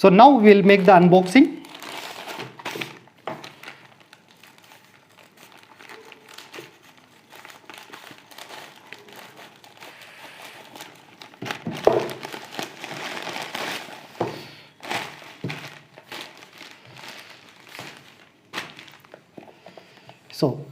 So now we will make the unboxing. So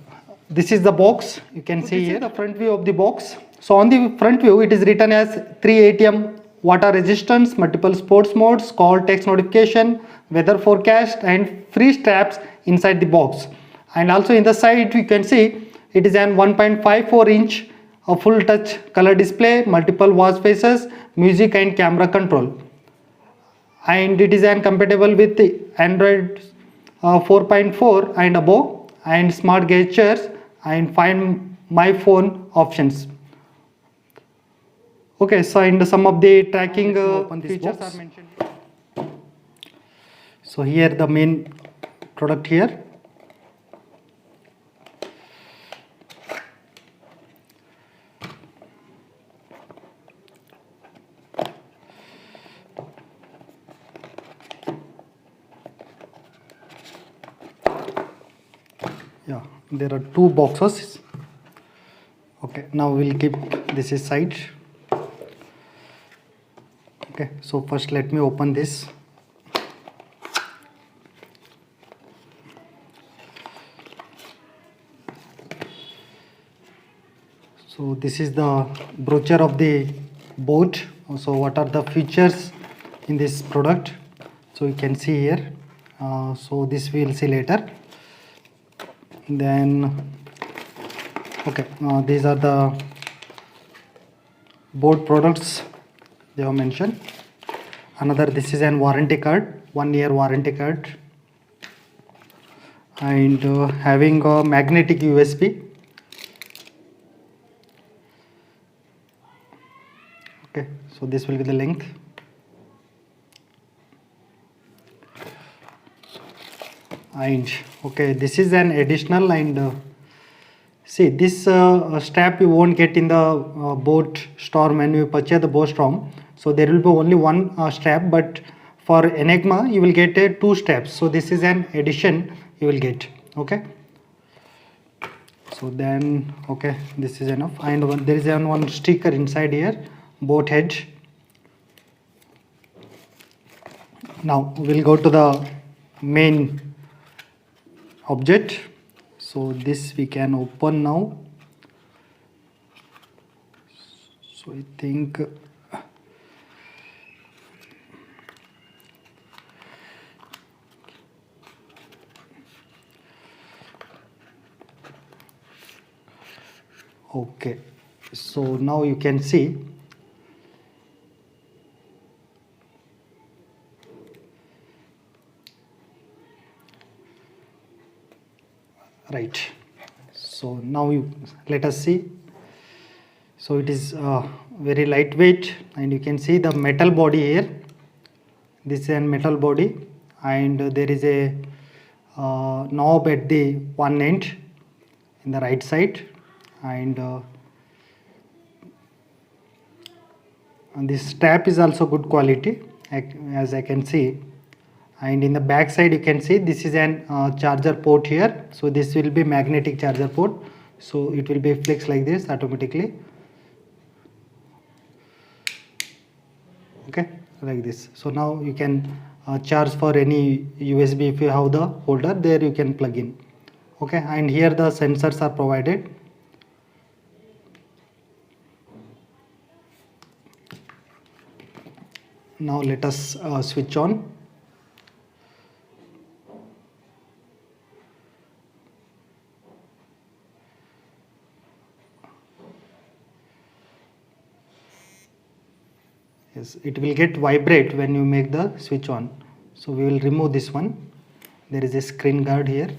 this is the box. You can see here the front view of the box. So on the front view it is written as 3 ATM, water resistance, multiple sports modes, call, text notification, weather forecast, and free straps inside the box. And also in the side you can see it is an 1.54 inch a full touch color display, multiple watch faces, music and camera control. And it is compatible with the Android 4.4 and above, and smart gestures and find my phone options. Okay, so in some of the tracking features are mentioned. So here the main product here. Yeah, there are 2 boxes. Okay, now we'll keep this aside. Okay, so first let me open this. So this is the brochure of the BoAt. So what are the features in this product? So you can see here. So this we will see later. Then okay, these are the BoAt products they have mentioned. Another, this is an warranty card, 1 year warranty card, and having a magnetic USB. Okay, so this will be the length. And okay, this is an additional, and see this strap you won't get in the BoAt store when you purchase the BoAt ROM. So there will be only one strap, but for Enigma you will get 2 straps. So this is an addition you will get. Okay. So then okay, this is enough. And there is one sticker inside here, BoAt head. Now we'll go to the main object. So this we can open now. So I think okay, so now you can see right. So now let us see. So it is very lightweight, and you can see the metal body here. This is a metal body, and there is a knob at the one end in the right side, and this strap is also good quality as I can see. And in the back side you can see this is an charger port here. So this will be magnetic charger port, so it will be fixed like this automatically. Okay, like this. So now you can charge for any USB. If you have the holder there, you can plug in. Okay, and here the sensors are provided. Now let us switch on. Yes, it will get vibrate when you make the switch on. So we will remove this one. There is a screen guard here.